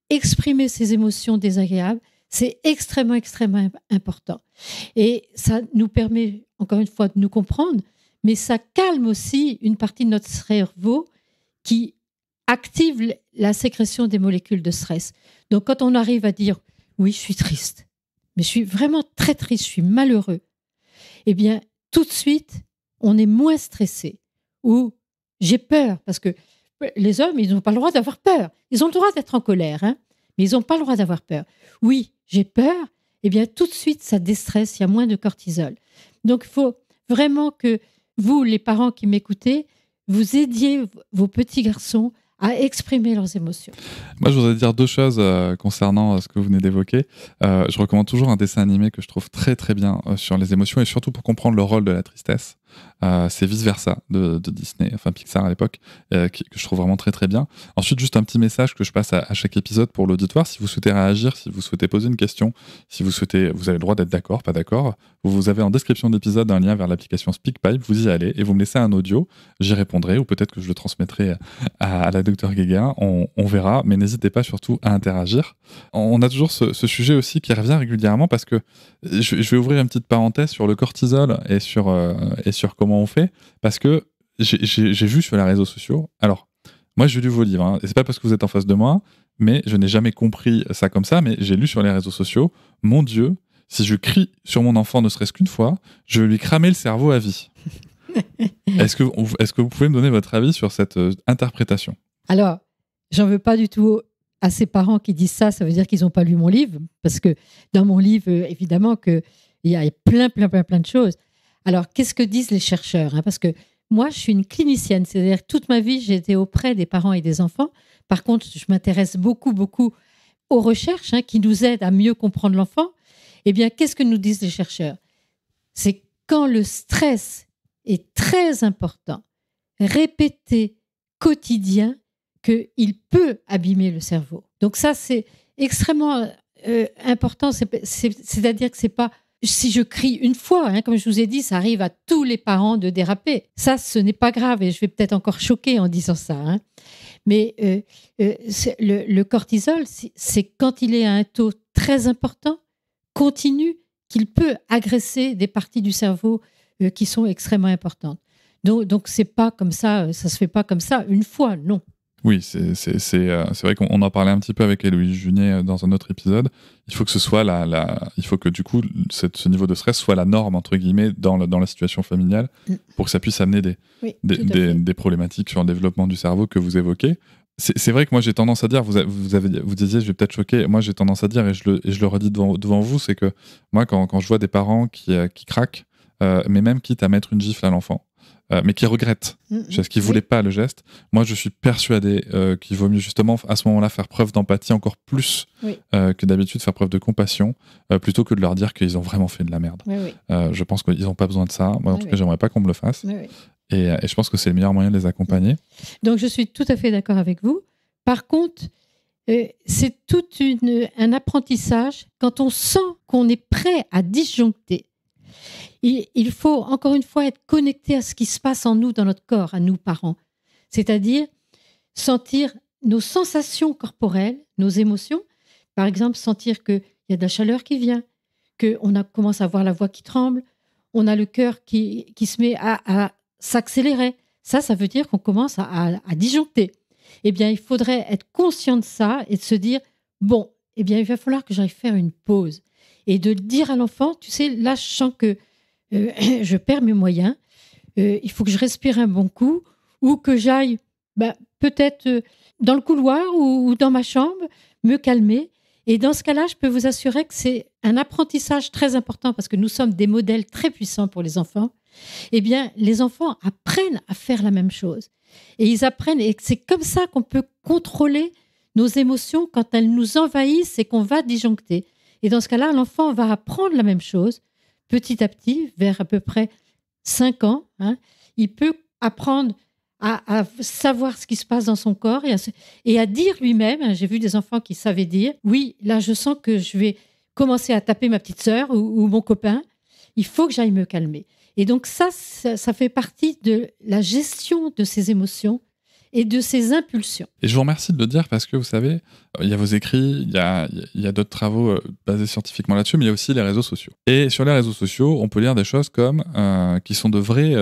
exprimer ses émotions désagréables, c'est extrêmement, extrêmement important. Et ça nous permet, encore une fois, de nous comprendre, mais ça calme aussi une partie de notre cerveau qui active la sécrétion des molécules de stress. Donc quand on arrive à dire « oui, je suis triste, mais je suis vraiment très triste, je suis malheureux », eh bien, tout de suite, on est moins stressé. Ou j'ai peur, parce que les hommes, ils n'ont pas le droit d'avoir peur. Ils ont le droit d'être en colère, hein, mais ils n'ont pas le droit d'avoir peur. Oui, j'ai peur, eh bien, tout de suite, ça déstresse, il y a moins de cortisol. Donc, il faut vraiment que vous, les parents qui m'écoutez, vous aidiez vos petits garçons à exprimer leurs émotions. Moi, je voudrais dire 2 choses concernant ce que vous venez d'évoquer. Je recommande toujours un dessin animé que je trouve très très bien sur les émotions et surtout pour comprendre le rôle de la tristesse. C'est Vice Versa de Disney, enfin Pixar à l'époque, que je trouve vraiment très très bien. Ensuite, juste un petit message que je passe à chaque épisode pour l'auditoire. Si vous souhaitez réagir, si vous souhaitez poser une question, si vous avez le droit d'être d'accord, pas d'accord, vous avez en description de l'épisode un lien vers l'application SpeakPipe, vous y allez et vous me laissez un audio, j'y répondrai ou peut-être que je le transmettrai à la Dr Guéguin, on verra, mais n'hésitez pas surtout à interagir. On a toujours ce sujet aussi qui revient régulièrement parce que je vais ouvrir une petite parenthèse sur le cortisol et sur comment on fait, parce que j'ai vu sur les réseaux sociaux, alors moi j'ai lu vos livres, hein, et c'est pas parce que vous êtes en face de moi, mais je n'ai jamais compris ça comme ça, mais j'ai lu sur les réseaux sociaux, mon Dieu, si je crie sur mon enfant ne serait-ce qu'une fois, je vais lui cramer le cerveau à vie. Est-ce que vous pouvez me donner votre avis sur cette interprétation ? Alors, j'en veux pas du tout à ces parents qui disent ça, ça veut dire qu'ils n'ont pas lu mon livre, parce que dans mon livre, évidemment, il y a plein de choses. Alors, qu'est-ce que disent les chercheurs, hein? Parce que moi, je suis une clinicienne, c'est-à-dire que toute ma vie, j'ai été auprès des parents et des enfants. Par contre, je m'intéresse beaucoup aux recherches qui nous aident à mieux comprendre l'enfant. Eh bien, qu'est-ce que nous disent les chercheurs ? C'est quand le stress est très important, répété, quotidien, qu'il peut abîmer le cerveau. Donc ça, c'est extrêmement important. C'est-à-dire que c'est pas... Si je crie une fois, comme je vous ai dit, ça arrive à tous les parents de déraper. Ça, ce n'est pas grave et je vais peut-être encore choquer en disant ça. Mais le cortisol, c'est quand il est à un taux très important, continu, qu'il peut agresser des parties du cerveau qui sont extrêmement importantes. Donc c'est pas comme ça, ça se fait pas comme ça une fois, non. Oui, c'est vrai qu'on en parlait un petit peu avec Héloïse Junier dans un autre épisode. Il faut que ce soit il faut que du coup ce niveau de stress soit la norme entre guillemets dans la situation familiale pour que ça puisse amener des problématiques sur le développement du cerveau que vous évoquez. C'est vrai que moi j'ai tendance à dire, vous disiez, je vais peut-être choquer, moi j'ai tendance à dire et je le redis devant vous, c'est que moi quand je vois des parents qui craquent, mais même quitte à mettre une gifle à l'enfant, mais qui regrettent parce qu'ils ne voulaient pas le geste. Moi, je suis persuadé qu'il vaut mieux justement à ce moment-là faire preuve d'empathie encore plus que d'habitude, faire preuve de compassion plutôt que de leur dire qu'ils ont vraiment fait de la merde. Je pense qu'ils n'ont pas besoin de ça. Moi, en tout cas, j'aimerais pas qu'on me le fasse. Et je pense que c'est le meilleur moyen de les accompagner. Donc, je suis tout à fait d'accord avec vous. Par contre, c'est tout un apprentissage quand on sent qu'on est prêt à disjoncter. Il faut, encore une fois, être connecté à ce qui se passe en nous, dans notre corps, à nous, parents. C'est-à-dire sentir nos sensations corporelles, nos émotions. Par exemple, sentir qu'il y a de la chaleur qui vient, qu'on commence à avoir la voix qui tremble, on a le cœur qui se met à s'accélérer. Ça veut dire qu'on commence à disjoncter. Eh bien, il faudrait être conscient de ça et de se dire, bon, eh bien, il va falloir que j'aille faire une pause. Et de dire à l'enfant, tu sais, là, je sens que je perds mes moyens, il faut que je respire un bon coup ou que j'aille peut-être dans le couloir ou dans ma chambre, me calmer. Et dans ce cas-là, je peux vous assurer que c'est un apprentissage très important parce que nous sommes des modèles très puissants pour les enfants. Eh bien, les enfants apprennent à faire la même chose. Et ils apprennent, et c'est comme ça qu'on peut contrôler nos émotions quand elles nous envahissent et qu'on va disjoncter. Et dans ce cas-là, l'enfant va apprendre la même chose petit à petit, vers à peu près 5 ans. Il peut apprendre à savoir ce qui se passe dans son corps et à dire lui-même, j'ai vu des enfants qui savaient dire, oui, là je sens que je vais commencer à taper ma petite sœur ou mon copain, il faut que j'aille me calmer. Et donc ça fait partie de la gestion de ses émotions et de ses impulsions. Et je vous remercie de le dire parce que vous savez, il y a vos écrits, il y a d'autres travaux basés scientifiquement là-dessus, mais il y a aussi les réseaux sociaux. Et sur les réseaux sociaux, on peut lire des choses comme qui sont de vraies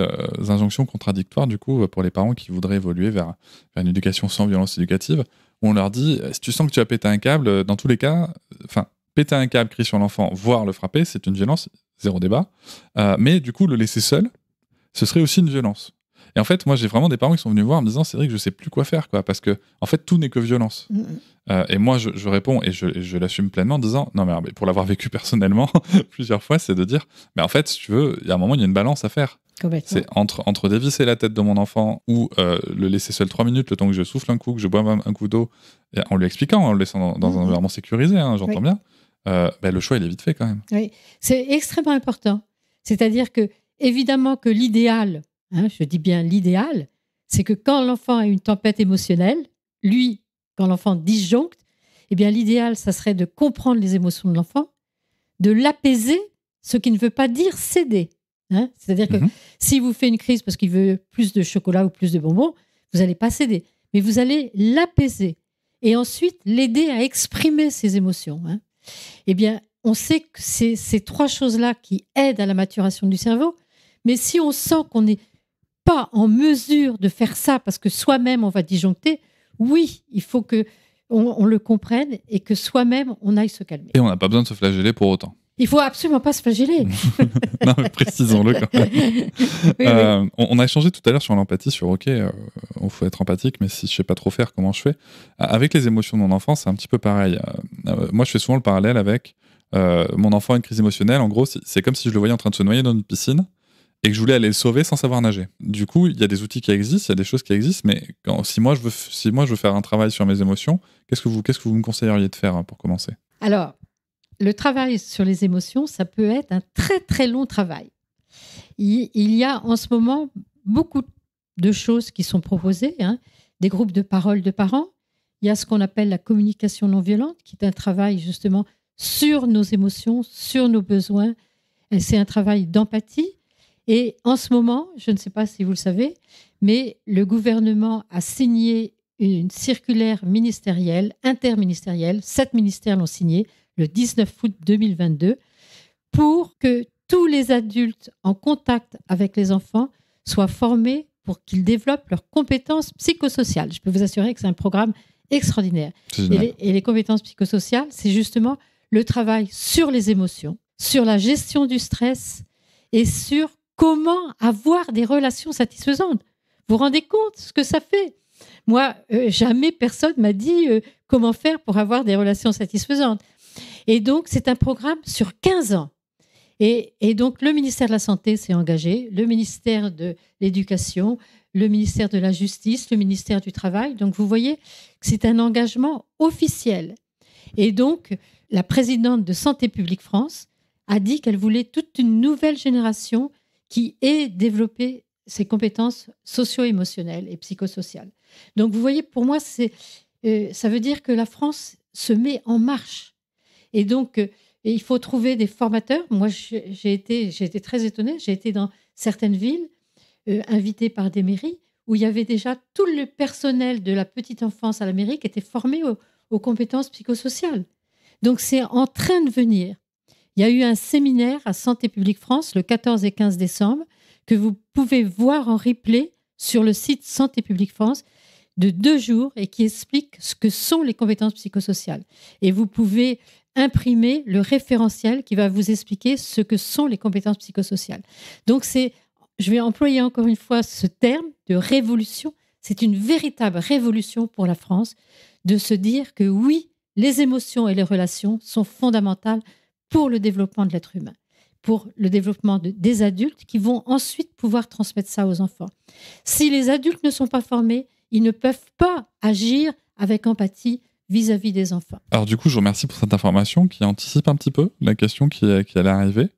injonctions contradictoires du coup pour les parents qui voudraient évoluer vers une éducation sans violence éducative, où on leur dit si tu sens que tu as pété un câble, dans tous les cas, péter un câble, crier sur l'enfant, voire le frapper, c'est une violence, zéro débat. Mais du coup, le laisser seul, ce serait aussi une violence. Et en fait, moi, j'ai vraiment des parents qui sont venus voir en me disant, Cédric, je sais plus quoi faire, parce que, en fait, tout n'est que violence. Et moi, je réponds et je l'assume pleinement en disant, non, mais pour l'avoir vécu personnellement plusieurs fois, c'est de dire, mais en fait, si tu veux, il y a un moment, il y a une balance à faire. C'est entre dévisser la tête de mon enfant ou le laisser seul 3 minutes, le temps que je souffle un coup, que je bois un coup d'eau, en lui expliquant, en le laissant dans un environnement sécurisé, j'entends bien. Le choix, il est vite fait quand même. Oui, c'est extrêmement important. C'est-à-dire que, évidemment, que l'idéal, je dis bien l'idéal, c'est que quand l'enfant a une tempête émotionnelle, lui, quand l'enfant disjoncte, eh bien l'idéal, ça serait de comprendre les émotions de l'enfant, de l'apaiser, ce qui ne veut pas dire céder. C'est-à-dire que s'il vous fait une crise parce qu'il veut plus de chocolat ou plus de bonbons, vous n'allez pas céder, mais vous allez l'apaiser et ensuite l'aider à exprimer ses émotions. Eh bien, on sait que c'est ces 3 choses-là qui aident à la maturation du cerveau, mais si on sent qu'on n'est pas en mesure de faire ça parce que soi-même on va disjoncter, oui, il faut que on le comprenne et que soi-même, on aille se calmer. Et on n'a pas besoin de se flageller pour autant. Il faut absolument pas se flageller. Non, mais précisons-le quand même. Oui. On a échangé tout à l'heure sur l'empathie, sur OK, il faut être empathique, mais si je sais pas trop faire, comment je fais ? Avec les émotions de mon enfant, c'est un petit peu pareil. Moi, je fais souvent le parallèle avec mon enfant a une crise émotionnelle. En gros, c'est comme si je le voyais en train de se noyer dans une piscine et que je voulais aller le sauver sans savoir nager. Du coup, il y a des outils qui existent, il y a des choses qui existent, mais si moi je veux faire un travail sur mes émotions, qu'est-ce que vous me conseilleriez de faire pour commencer ? Alors, le travail sur les émotions, ça peut être un très très long travail. Il y a en ce moment beaucoup de choses qui sont proposées, des groupes de parole de parents. Il y a ce qu'on appelle la communication non violente, qui est un travail justement sur nos émotions, sur nos besoins. Et c'est un travail d'empathie. Et en ce moment, je ne sais pas si vous le savez, mais le gouvernement a signé une circulaire ministérielle, interministérielle, 7 ministères l'ont signée, le 19 août 2022, pour que tous les adultes en contact avec les enfants soient formés pour qu'ils développent leurs compétences psychosociales. Je peux vous assurer que c'est un programme extraordinaire. Et les compétences psychosociales, c'est justement le travail sur les émotions, sur la gestion du stress et sur comment avoir des relations satisfaisantes. Vous vous rendez compte ce que ça fait ? Moi, jamais personne m'a dit comment faire pour avoir des relations satisfaisantes. Et donc, c'est un programme sur 15 ans. Et donc, le ministère de la Santé s'est engagé, le ministère de l'Éducation, le ministère de la Justice, le ministère du Travail. Donc, vous voyez que c'est un engagement officiel. Et donc, la présidente de Santé publique France a dit qu'elle voulait toute une nouvelle génération qui ait développé ses compétences socio-émotionnelles et psychosociales. Donc, vous voyez, pour moi, ça veut dire que la France se met en marche. Et donc, il faut trouver des formateurs. Moi, j'ai été très étonnée. J'ai été dans certaines villes, invitée par des mairies, où il y avait déjà tout le personnel de la petite enfance à la mairie qui était formé aux compétences psychosociales. Donc, c'est en train de venir. Il y a eu un séminaire à Santé publique France le 14 et 15 décembre que vous pouvez voir en replay sur le site Santé publique France de 2 jours et qui explique ce que sont les compétences psychosociales. Et vous pouvez imprimer le référentiel qui va vous expliquer ce que sont les compétences psychosociales. Donc, je vais employer encore une fois ce terme de révolution. C'est une véritable révolution pour la France de se dire que oui, les émotions et les relations sont fondamentales pour le développement de l'être humain, pour le développement des adultes qui vont ensuite pouvoir transmettre ça aux enfants. Si les adultes ne sont pas formés, ils ne peuvent pas agir avec empathie vis-à-vis des enfants. Alors du coup, je vous remercie pour cette information qui anticipe un petit peu la question qui allait arriver.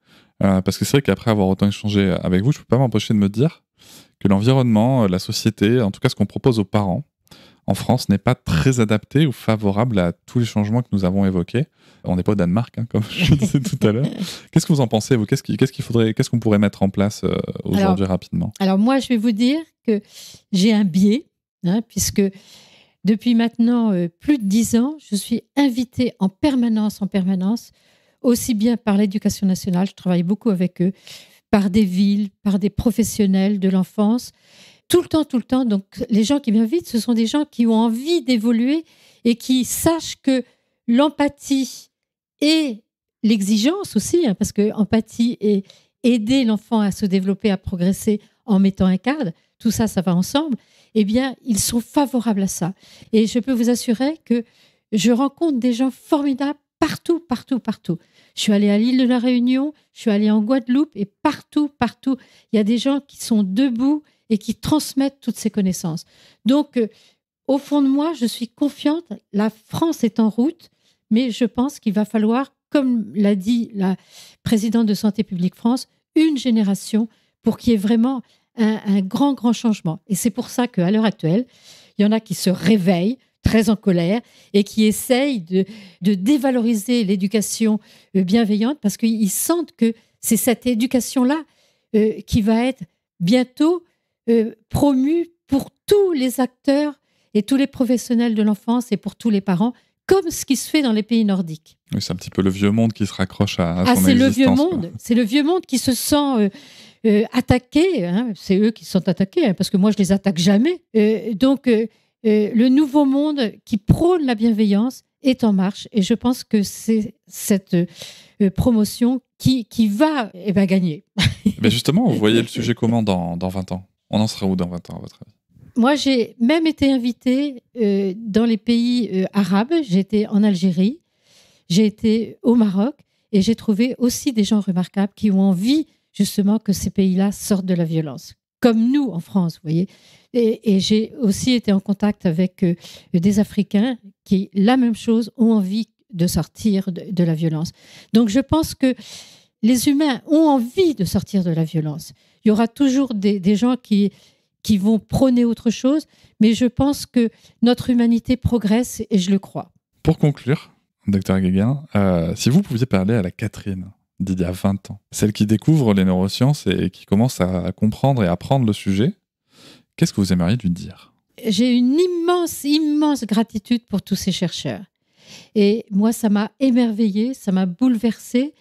Parce que c'est vrai qu'après avoir autant échangé avec vous, je ne peux pas m'empêcher de me dire que l'environnement, la société, en tout cas ce qu'on propose aux parents, en France, n'est pas très adapté ou favorable à tous les changements que nous avons évoqués. On n'est pas au Danemark, comme je le disais tout à l'heure. Qu'est-ce que vous en pensez, vous ? Qu'est-ce qu'on pourrait mettre en place aujourd'hui rapidement ? Alors moi, je vais vous dire que j'ai un biais, puisque depuis maintenant plus de 10 ans, je suis invitée en permanence, aussi bien par l'Éducation nationale, je travaille beaucoup avec eux, par des villes, par des professionnels de l'enfance, tout le temps. Donc, les gens qui m'invitent, ce sont des gens qui ont envie d'évoluer et qui sachent que l'empathie et l'exigence aussi, parce que empathie et aider l'enfant à se développer, à progresser en mettant un cadre, tout ça, ça va ensemble, eh bien, ils sont favorables à ça. Et je peux vous assurer que je rencontre des gens formidables partout. Je suis allée à l'île de la Réunion, je suis allée en Guadeloupe et partout, il y a des gens qui sont debout et qui transmettent toutes ces connaissances. Donc, au fond de moi, je suis confiante. La France est en route, mais je pense qu'il va falloir, comme l'a dit la présidente de Santé publique France, une génération pour qu'il y ait vraiment un grand changement. Et c'est pour ça qu'à l'heure actuelle, il y en a qui se réveillent, très en colère, et qui essayent de dévaloriser l'éducation bienveillante parce qu'ils sentent que c'est cette éducation-là qui va être bientôt promue pour tous les acteurs et tous les professionnels de l'enfance et pour tous les parents, comme ce qui se fait dans les pays nordiques. Oui, c'est un petit peu le vieux monde qui se raccroche à son c'est existence. Le vieux monde. C'est le vieux monde qui se sent attaqué. C'est eux qui sont attaqués, parce que moi, je les attaque jamais. Donc, le nouveau monde qui prône la bienveillance est en marche. Et je pense que c'est cette promotion qui va gagner. Mais justement, vous voyez le sujet comment dans 20 ans ? On en sera où dans 20 ans, à votre avis ? Moi, j'ai même été invitée dans les pays arabes. J'ai été en Algérie, j'ai été au Maroc et j'ai trouvé aussi des gens remarquables qui ont envie justement que ces pays-là sortent de la violence. Comme nous en France, vous voyez. Et j'ai aussi été en contact avec des Africains qui, la même chose, ont envie de sortir de la violence. Donc je pense que les humains ont envie de sortir de la violence. Il y aura toujours des gens qui vont prôner autre chose, mais je pense que notre humanité progresse et je le crois. Pour conclure, Dr Guéguin, si vous pouviez parler à la Catherine d'il y a 20 ans, celle qui découvre les neurosciences et qui commence à comprendre et à apprendre le sujet, qu'est-ce que vous aimeriez lui dire ? J'ai une immense gratitude pour tous ces chercheurs. Et moi, ça m'a émerveillée, ça m'a bouleversée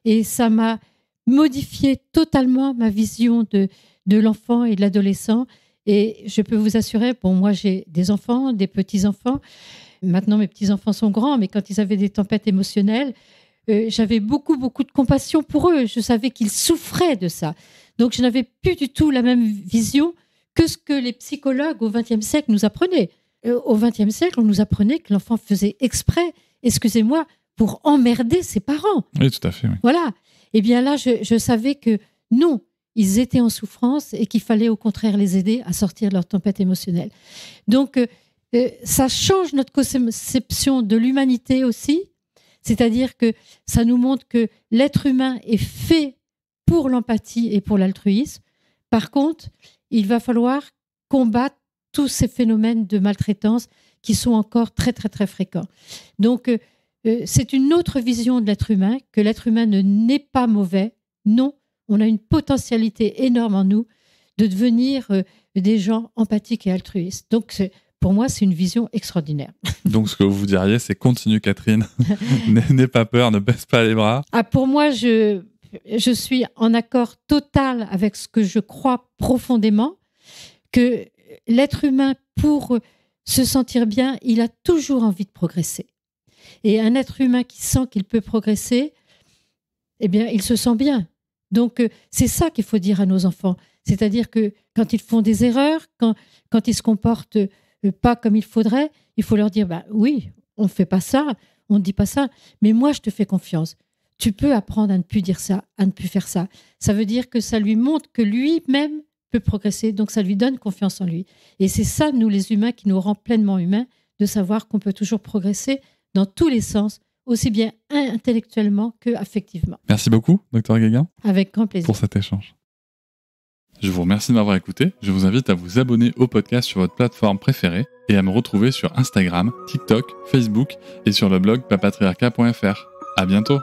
et ça m'a modifié totalement ma vision de l'enfant et de l'adolescent. Et je peux vous assurer, bon, moi j'ai des enfants, des petits-enfants. Maintenant, mes petits-enfants sont grands, mais quand ils avaient des tempêtes émotionnelles, j'avais beaucoup de compassion pour eux. Je savais qu'ils souffraient de ça. Donc, je n'avais plus du tout la même vision que ce que les psychologues au XXe siècle nous apprenaient. Au XXe siècle, on nous apprenait que l'enfant faisait exprès, excusez-moi, pour emmerder ses parents. Oui, tout à fait. Oui. Voilà. Eh bien là, je savais que non, ils étaient en souffrance et qu'il fallait au contraire les aider à sortir de leur tempête émotionnelle. Donc, ça change notre conception de l'humanité aussi. C'est-à-dire que ça nous montre que l'être humain est fait pour l'empathie et pour l'altruisme. Par contre, il va falloir combattre tous ces phénomènes de maltraitance qui sont encore très fréquents. Donc, c'est une autre vision de l'être humain, que l'être humain n'est pas mauvais. Non, on a une potentialité énorme en nous de devenir des gens empathiques et altruistes. Donc, pour moi, c'est une vision extraordinaire. Donc, ce que vous diriez, c'est continue, Catherine. N'aie pas peur, ne baisse pas les bras. Ah, pour moi, je suis en accord total avec ce que je crois profondément, que l'être humain, pour se sentir bien, il a toujours envie de progresser. Et un être humain qui sent qu'il peut progresser, eh bien, il se sent bien. Donc, c'est ça qu'il faut dire à nos enfants. C'est-à-dire que quand ils font des erreurs, quand ils se comportent pas comme il faudrait, il faut leur dire, oui, on ne fait pas ça, on ne dit pas ça, mais moi, je te fais confiance. Tu peux apprendre à ne plus dire ça, à ne plus faire ça. Ça veut dire que ça lui montre que lui-même peut progresser, donc ça lui donne confiance en lui. Et c'est ça, nous les humains, qui nous rend pleinement humains, de savoir qu'on peut toujours progresser dans tous les sens, aussi bien intellectuellement que affectivement. Merci beaucoup, Dr Guéguin. Avec grand plaisir. Pour cet échange. Je vous remercie de m'avoir écouté. Je vous invite à vous abonner au podcast sur votre plateforme préférée et à me retrouver sur Instagram, TikTok, Facebook et sur le blog papatriarca.fr. À bientôt.